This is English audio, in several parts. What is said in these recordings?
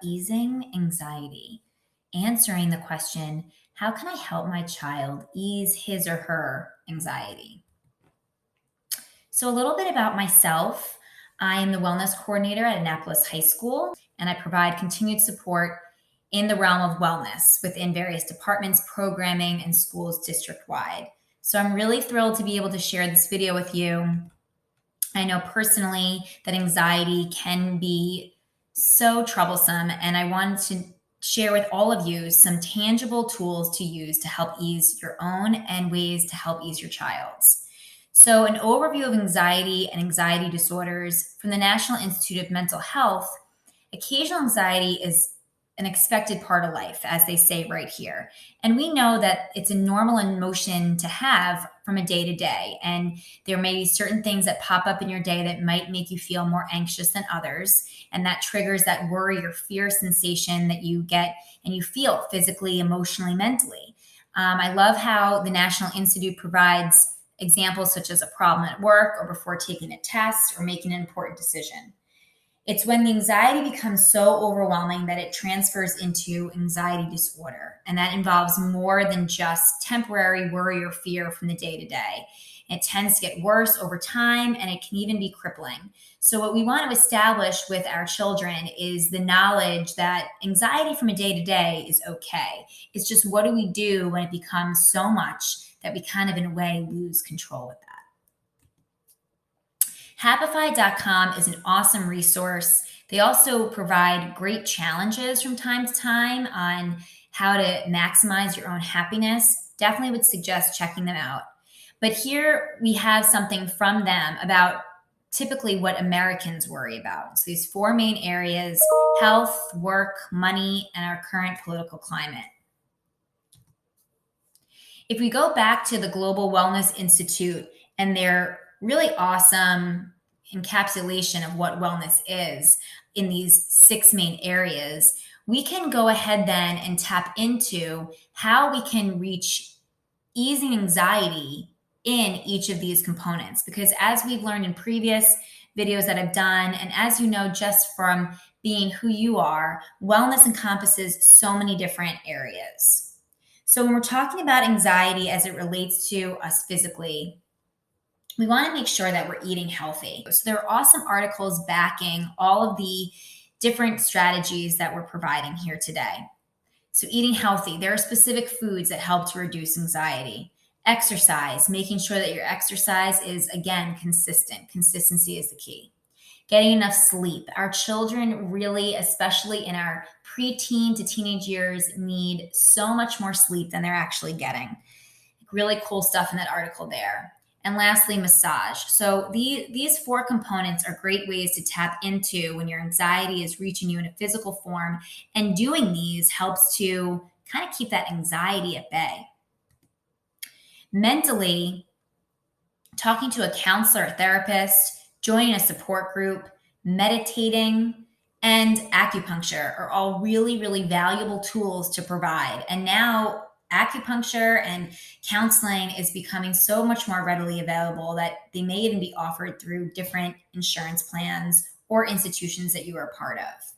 easing anxiety, answering the question, how can I help my child ease his or her anxiety? So, a little bit about myself. I am the wellness coordinator at Annapolis High School, and I provide continued support in the realm of wellness within various departments, programming, and schools district wide. So, I'm really thrilled to be able to share this video with you. I know personally that anxiety can be so troublesome, and I wanted to share with all of you some tangible tools to use to help ease your own and ways to help ease your child's. So, an overview of anxiety and anxiety disorders from the National Institute of Mental Health. Occasional anxiety is an expected part of life, as they say right here. And we know that it's a normal emotion to have from a day to day. And there may be certain things that pop up in your day that might make you feel more anxious than others. And that triggers that worry or fear sensation that you get and you feel physically, emotionally, mentally. I love how the National Institute provides examples such as a problem at work or before taking a test or making an important decision. It's when the anxiety becomes so overwhelming that it transfers into anxiety disorder. And that involves more than just temporary worry or fear from the day to day. It tends to get worse over time and it can even be crippling. So, what we want to establish with our children is the knowledge that anxiety from a day to day is okay. It's just what do we do when it becomes so much that we kind of, in a way, lose control with that. Happify.com is an awesome resource. They also provide great challenges from time to time on how to maximize your own happiness. Definitely would suggest checking them out. But here we have something from them about typically what Americans worry about. So these four main areas: health, work, money, and our current political climate. If we go back to the Global Wellness Institute and their really awesome encapsulation of what wellness is in these six main areas, we can go ahead then and tap into how we can reach easing anxiety in each of these components. Because as we've learned in previous videos that I've done, and as you know, just from being who you are, wellness encompasses so many different areas. So when we're talking about anxiety as it relates to us physically, we want to make sure that we're eating healthy. So there are awesome articles backing all of the different strategies that we're providing here today. So eating healthy, there are specific foods that help to reduce anxiety. Exercise, making sure that your exercise is, again, consistent. Consistency is the key. Getting enough sleep. Our children really, especially in our preteen to teenage years, need so much more sleep than they're actually getting. Really cool stuff in that article there. And lastly, massage. So these four components are great ways to tap into when your anxiety is reaching you in a physical form. And doing these helps to kind of keep that anxiety at bay. Mentally, talking to a counselor, a therapist, joining a support group, meditating, and acupuncture are all really, really valuable tools to provide. And now acupuncture and counseling is becoming so much more readily available that they may even be offered through different insurance plans or institutions that you are a part of.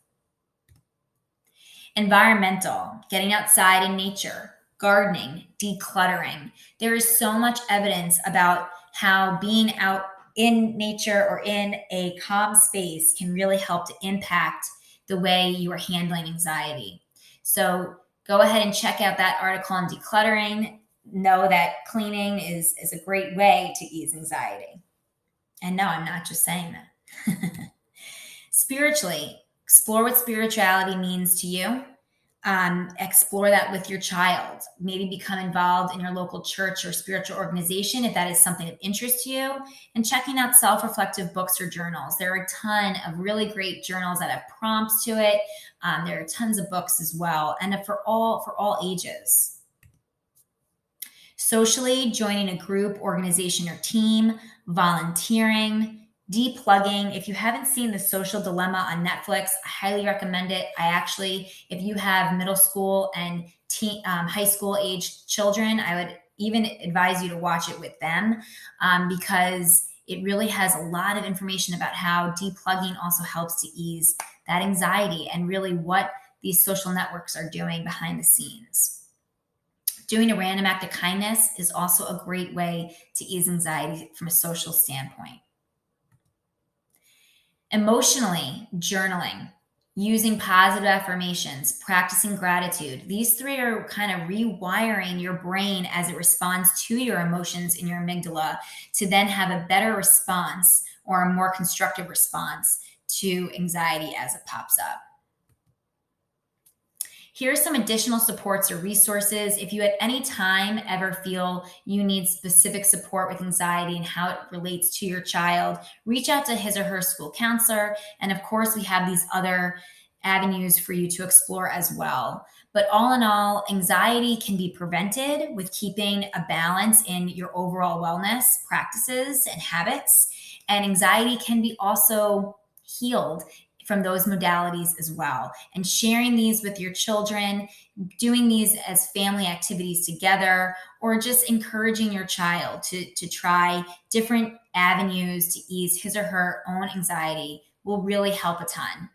Environmental, getting outside in nature, gardening, decluttering. There is so much evidence about how being out in nature or in a calm space can really help to impact the way you are handling anxiety. So go ahead and check out that article on decluttering. Know that cleaning is a great way to ease anxiety. And no, I'm not just saying that. Spiritually, explore what spirituality means to you. Explore that with your child. Maybe become involved in your local church or spiritual organization if that is something of interest to you. And checking out self-reflective books or journals. There are a ton of really great journals that have prompts to it. There are tons of books as well, and for all ages. Socially, joining a group, organization, or team, volunteering, Deplugging. If you haven't seen The Social Dilemma on Netflix, I highly recommend it. If you have middle school and high school age children, I would even advise you to watch it with them because it really has a lot of information about how deplugging also helps to ease that anxiety and really what these social networks are doing behind the scenes. Doing a random act of kindness is also a great way to ease anxiety from a social standpoint. Emotionally, journaling, using positive affirmations, practicing gratitude. These three are kind of rewiring your brain as it responds to your emotions in your amygdala to then have a better response or a more constructive response to anxiety as it pops up. Here are some additional supports or resources. If you at any time ever feel you need specific support with anxiety and how it relates to your child, reach out to his or her school counselor. And of course, we have these other avenues for you to explore as well. But all in all, anxiety can be prevented with keeping a balance in your overall wellness practices and habits. And anxiety can be also healed from those modalities as well. And sharing these with your children, doing these as family activities together, or just encouraging your child to try different avenues to ease his or her own anxiety will really help a ton.